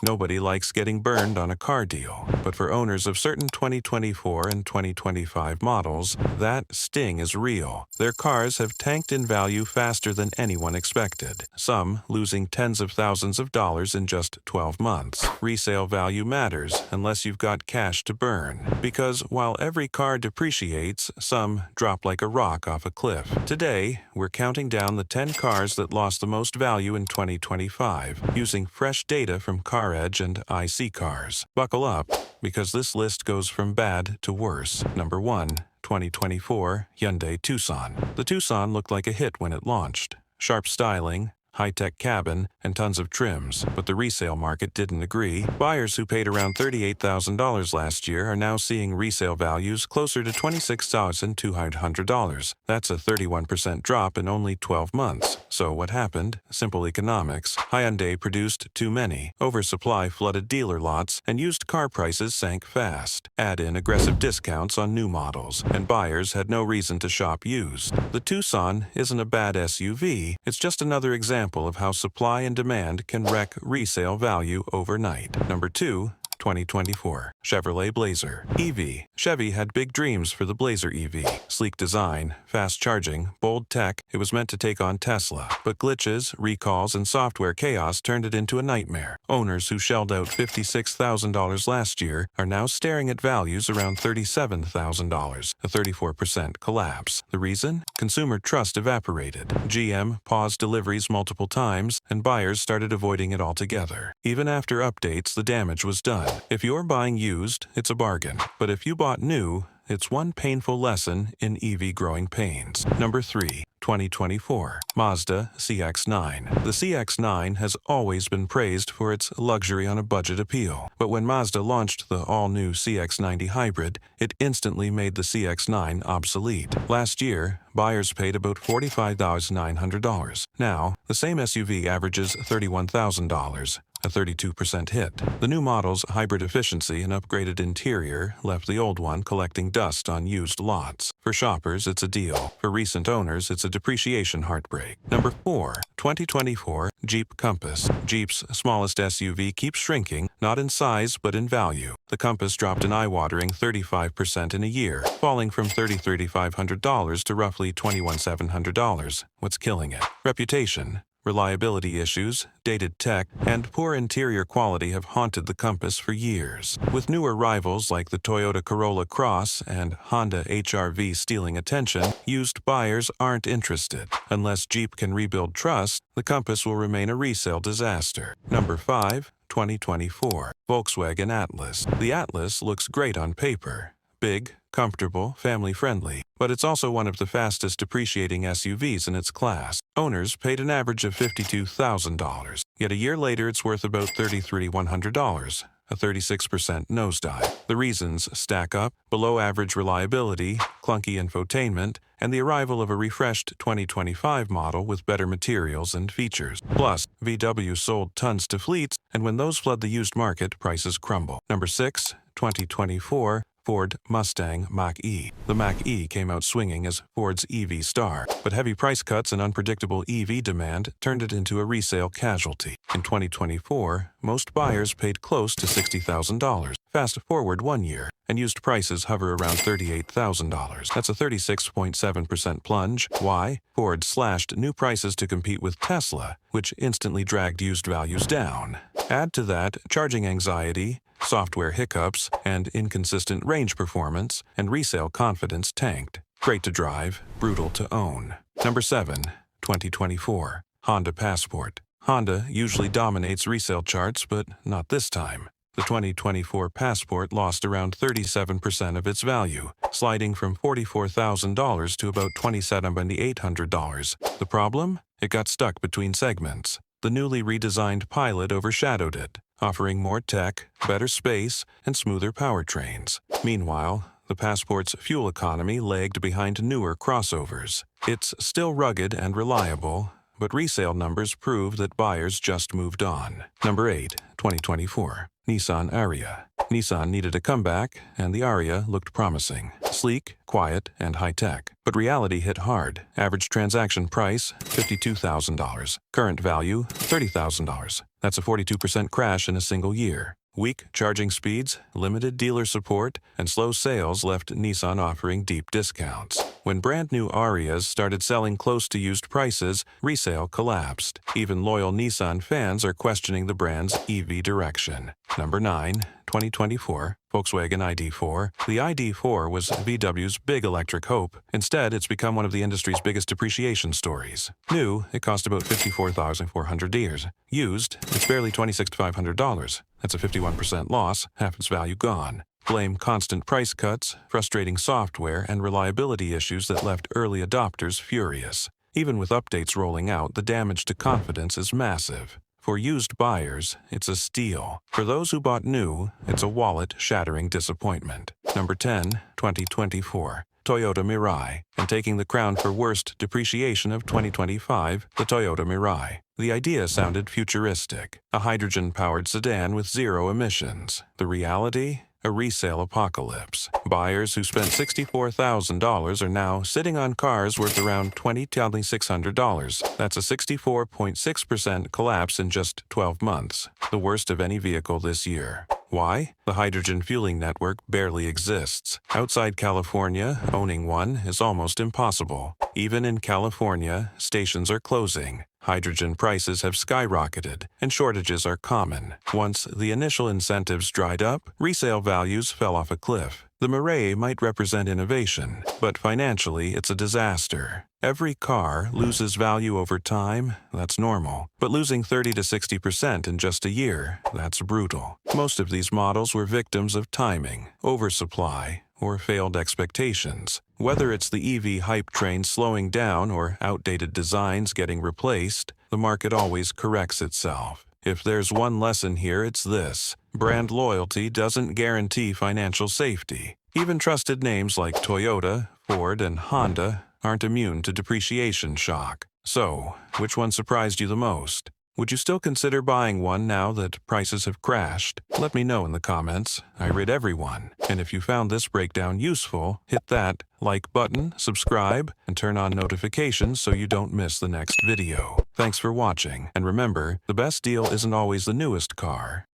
Nobody likes getting burned on a car deal, but for owners of certain 2024 and 2025 models, that sting is real. Their cars have tanked in value faster than anyone expected, some losing tens of thousands of dollars in just 12 months. Resale value matters unless you've got cash to burn, because while every car depreciates, some drop like a rock off a cliff. Today, we're counting down the 10 cars that lost the most value in 2025, using fresh data from CarEdge and iSeeCars. Buckle up, because this list goes from bad to worse. Number 1, 2024 Hyundai Tucson. The Tucson looked like a hit when it launched. Sharp styling, high-tech cabin, and tons of trims, but the resale market didn't agree. Buyers who paid around $38,000 last year are now seeing resale values closer to $26,200. That's a 31% drop in only 12 months. So what happened? Simple economics. Hyundai produced too many. Oversupply flooded dealer lots, and used car prices sank fast. Add in aggressive discounts on new models, and buyers had no reason to shop used. The Tucson isn't a bad SUV, it's just another example of how supply and demand can wreck resale value overnight. Number 2, 2024 Chevrolet Blazer EV. Chevy had big dreams for the Blazer EV. Sleek design, fast charging, bold tech. It was meant to take on Tesla, but glitches, recalls, and software chaos turned it into a nightmare. Owners who shelled out $56,000 last year are now staring at values around $37,000, a 34% collapse. The reason? Consumer trust evaporated. GM paused deliveries multiple times, and buyers started avoiding it altogether. Even after updates, the damage was done. If you're buying used, it's a bargain. But if you bought new, it's one painful lesson in EV growing pains. Number 3, 2024 Mazda CX-9. The CX-9 has always been praised for its luxury on a budget appeal. But when Mazda launched the all-new CX-90 hybrid, it instantly made the CX-9 obsolete. Last year, buyers paid about $45,900. Now, the same SUV averages $31,000. A 32% hit. The new model's hybrid efficiency and upgraded interior left the old one collecting dust on used lots. For shoppers, it's a deal. For recent owners, it's a depreciation heartbreak. Number 4, 2024 Jeep Compass. Jeep's smallest SUV keeps shrinking, not in size but in value. The Compass dropped an eye-watering 35% in a year, falling from $33,500 to roughly $21,700. What's killing it? Reputation. Reliability issues, dated tech, and poor interior quality have haunted the Compass for years. With newer rivals like the Toyota Corolla Cross and Honda HR-V stealing attention, used buyers aren't interested. Unless Jeep can rebuild trust, the Compass will remain a resale disaster. Number 5, 2024 Volkswagen Atlas. The Atlas looks great on paper. Big, comfortable, family-friendly, but it's also one of the fastest depreciating SUVs in its class. Owners paid an average of $52,000, yet a year later it's worth about $33,100, a 36% nosedive. The reasons stack up: below-average reliability, clunky infotainment, and the arrival of a refreshed 2025 model with better materials and features. Plus, VW sold tons to fleets, and when those flood the used market, prices crumble. Number 6, 2024 Ford Mustang Mach-E. The Mach-E came out swinging as Ford's EV star, but heavy price cuts and unpredictable EV demand turned it into a resale casualty. In 2024, most buyers paid close to $60,000. Fast forward 1 year, and used prices hover around $38,000. That's a 36.7% plunge. Why? Ford slashed new prices to compete with Tesla, which instantly dragged used values down. Add to that charging anxiety, software hiccups, and inconsistent range performance, and resale confidence tanked. Great to drive, brutal to own. Number 7, 2024 Honda Passport. Honda usually dominates resale charts, but not this time. The 2024 Passport lost around 37% of its value, sliding from $44,000 to about $27,800. The problem? It got stuck between segments. The newly redesigned Pilot overshadowed it, offering more tech, better space, and smoother powertrains. Meanwhile, the Passport's fuel economy lagged behind newer crossovers. It's still rugged and reliable, but resale numbers prove that buyers just moved on. Number 8, 2024 Nissan Ariya. Nissan needed a comeback, and the Ariya looked promising. Sleek, quiet, and high-tech. But reality hit hard. Average transaction price, $52,000. Current value, $30,000. That's a 42% crash in a single year. Weak charging speeds, limited dealer support, and slow sales left Nissan offering deep discounts. When brand new Arias started selling close to used prices, resale collapsed. Even loyal Nissan fans are questioning the brand's EV direction. Number 9, 2024, Volkswagen ID4. The ID4 was VW's big electric hope. Instead, it's become one of the industry's biggest depreciation stories. New, it cost about $54,400. Used, it's barely $26,500. That's a 51% loss, half its value gone. Blame constant price cuts, frustrating software, and reliability issues that left early adopters furious. Even with updates rolling out, the damage to confidence is massive. For used buyers, it's a steal. For those who bought new, it's a wallet-shattering disappointment. Number 10, 2024. Toyota Mirai, and taking the crown for worst depreciation of 2025, the Toyota Mirai. The idea sounded futuristic, a hydrogen-powered sedan with zero emissions. The reality? A resale apocalypse. Buyers who spent $64,000 are now sitting on cars worth around $20,600. That's a 64.6% collapse in just 12 months, the worst of any vehicle this year. Why? The hydrogen fueling network barely exists. Outside California, owning one is almost impossible. Even in California, stations are closing. Hydrogen prices have skyrocketed, and shortages are common. Once the initial incentives dried up, resale values fell off a cliff. The Mirai might represent innovation, but financially it's a disaster. Every car loses value over time, that's normal. But losing 30 to 60% in just a year, that's brutal. Most of these models were victims of timing, oversupply, or failed expectations. Whether it's the EV hype train slowing down or outdated designs getting replaced, the market always corrects itself. If there's one lesson here, it's this: brand loyalty doesn't guarantee financial safety. Even trusted names like Toyota, Ford, and Honda aren't immune to depreciation shock. So, which one surprised you the most? Would you still consider buying one now that prices have crashed? Let me know in the comments. I read everyone. And if you found this breakdown useful, hit that like button, subscribe, and turn on notifications so you don't miss the next video. Thanks for watching. And remember, the best deal isn't always the newest car.